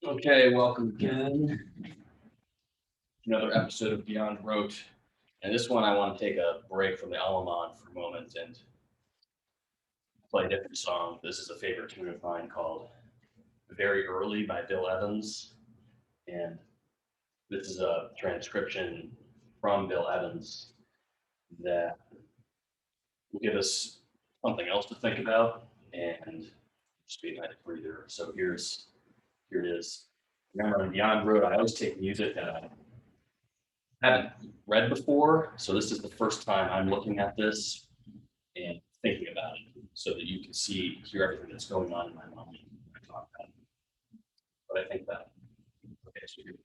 Okay, welcome again. Another episode of Beyond Rote. And this one, I want to take a break from the Alaman for a moment and play a different song. This is a favorite tune of mine called Very Early by Bill Evans. And this is a transcription from Bill Evans that will give us something else to think about and just be a nice breather. So here it is. Remember, on Beyond Rote, I always take music that I haven't read before. So this is the first time I'm looking at this and thinking about it so that you can hear everything that's going on in my mind when I talk about it. What I think about it. Okay, so here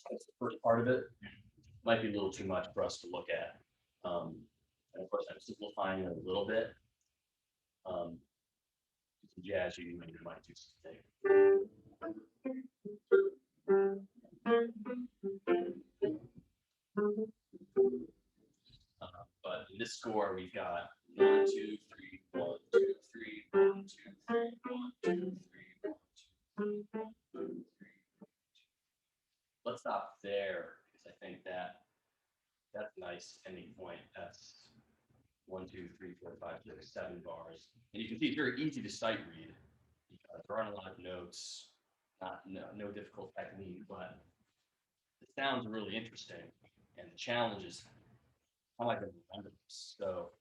that's the first part of it. Might be a little too much for us to look at. Um, and of course, I'm simplifying it a little bit. Um, some jazz you might do something. But in this score, we've got 1, 2, 3, 1, 2, 3, 1, 2, 3, 1, 2, 3, 1, 2, 3. Let's stop there because I think that's a nice ending point. That's 1, 2, 3, 4, 5, 6, 7 bars, and you can see it's very easy to sight read because there aren't a lot of notes, no difficult technique, but it sounds really interesting. And the challenge is how am I going to remember this? So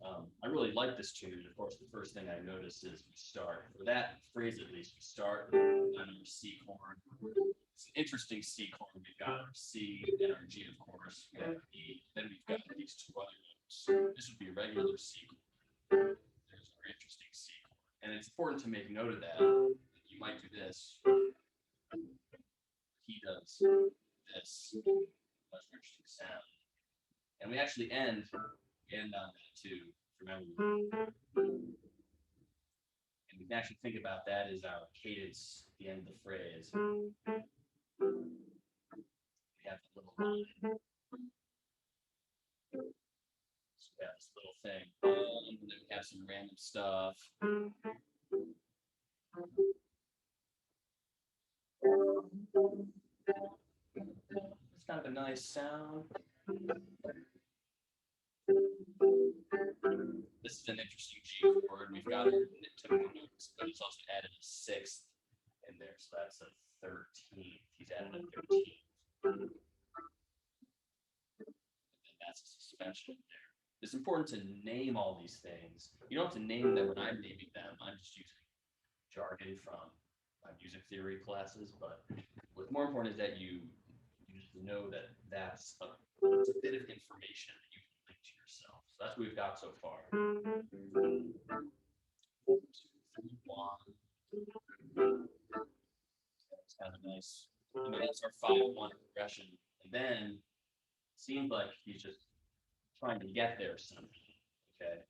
I really like this tune. Of course, the first thing I noticed is we start, for that phrase at least, we start on our C chord. It's an interesting C chord. We've got our C and our G, of course. We have E. Then we've got these two other notes. This would be a regular C chord. There's our interesting C chord. And it's important to make note of that. You might do this. He does this. Much more interesting sound. And we actually end on that too. Remember, and we can actually think about that as our cadence at the end of the phrase. We have the little line. So we have this little thing. And then we have some random stuff. It's kind of a nice sound. This is an interesting G chord. We've got our typical notes, but he's also added a sixth in there. So that's a 13th. He's added a 13th. And that's a suspension there. It's important to name all these things. You don't have to name them when I'm naming them. I'm just using jargon from my music theory classes. But what's more important is that you just know that it's a bit of information that you can link to yourself. So that's what we've got so far. 1, 2, 3, 1. That's kind of nice. That's our 5-1 progression. And then it seems like he's just trying to get there somehow. Okay.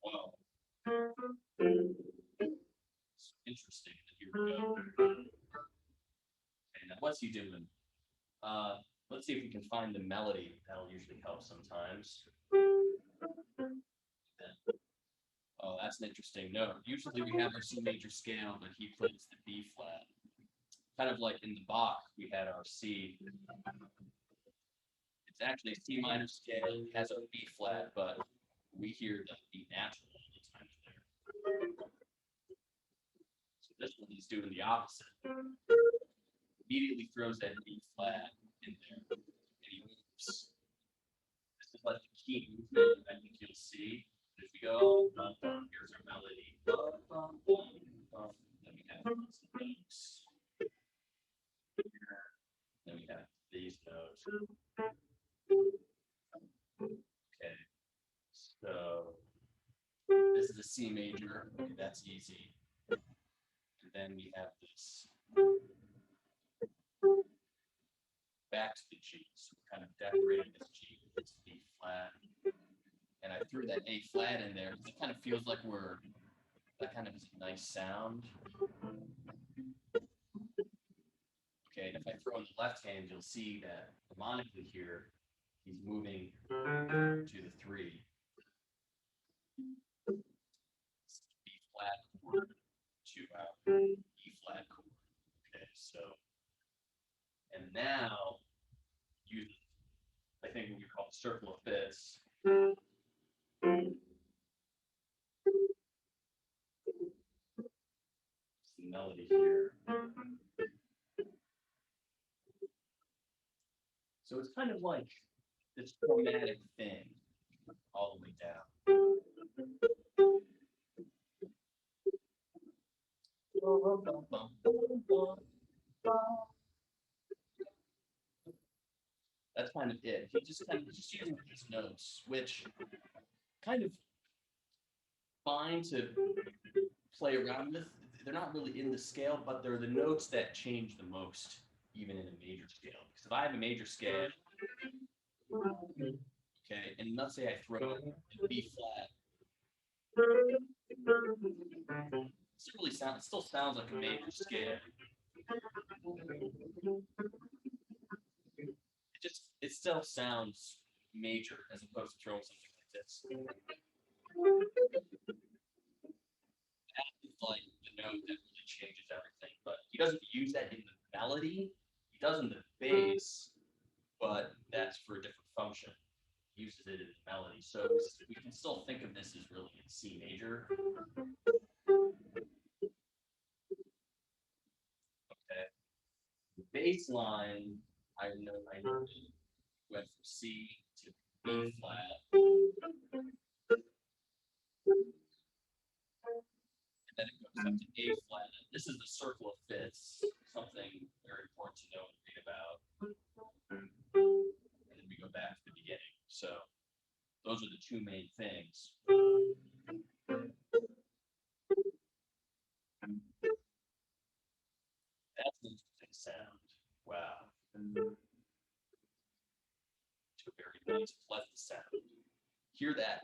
Wow. It's interesting. Here we go. Okay, now what's he doing? Let's see if we can find the melody. That'll usually help sometimes. Oh, that's an interesting note. Usually we have our C major scale, but he plays the B flat. Kind of like in the Bach, we had our C. It's actually a C minor scale. It has a B flat, but we hear the B natural all the time there. So this one he's doing the opposite. Immediately throws that B flat in there, and he moves. This is like the key movement. I think you'll see. If we go, here's our melody. Then we have some notes. Then we have these notes. Okay, so this is a C major. Okay, that's easy. And then we have this. back to the G. So we're kind of decorating this G with this B flat. And I threw that A flat in there because it kind of feels like that kind of is a nice sound. Okay, and if I throw in the left hand, you'll see that harmonically here, he's moving to the 3. B flat chord to our E flat chord. Okay, so, and now, use, I think what we call circle of fifths. It's the melody here. So it's kind of like this chromatic thing all the way down. That's kind of it. He just kind of just using these notes, which kind of fine to play around with. They're not really in the scale, but they're the notes that change the most, even in a major scale. Because if I have a major scale, okay, and let's say I throw a B flat, it still sounds like a major scale. It still sounds major as opposed to throwing something like this. That is like the note that really changes everything. But he doesn't use that in the melody. He does in the bass, but that's for a different function. He uses it in the melody. So we can still think of this as really in C major. Okay. The bass line, I know went from C to B flat. And then it goes up to A flat. This is the circle of fifths, something very important to know and read about. And then we go back to the beginning. So those are the two main things. That's an interesting sound. Wow. To a very nice, pleasant sound. Hear that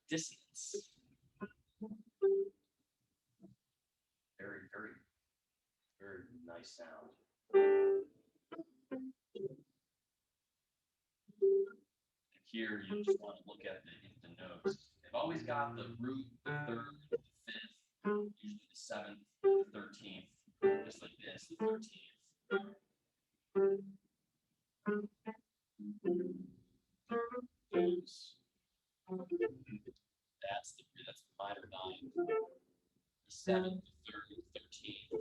dissonance. Very, very, very nice sound. And here you just want to look at the notes. They've always got the root, the third, the fifth, usually the 7th, the 13th, just like this, the 13th. That's the minor 9. The 7th, the 3rd, the 13th,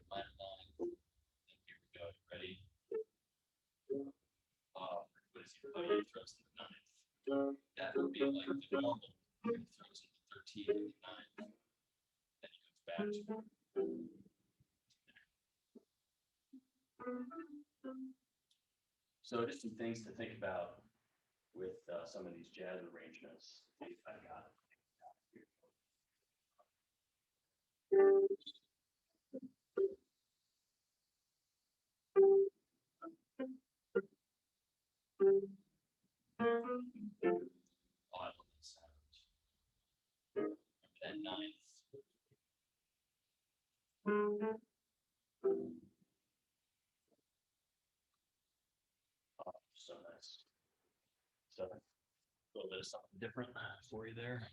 minor 9. And here we go. Ready? What is he? Oh, he throws in the 9th. That would be like the normal. He throws in the 13th and the 9th. Then he goes back to. So just some things to think about with some of these jazz arrangements. I got it. Oh, I love that sound. That 9th. Oh, so nice. So a little bit of something different for you there.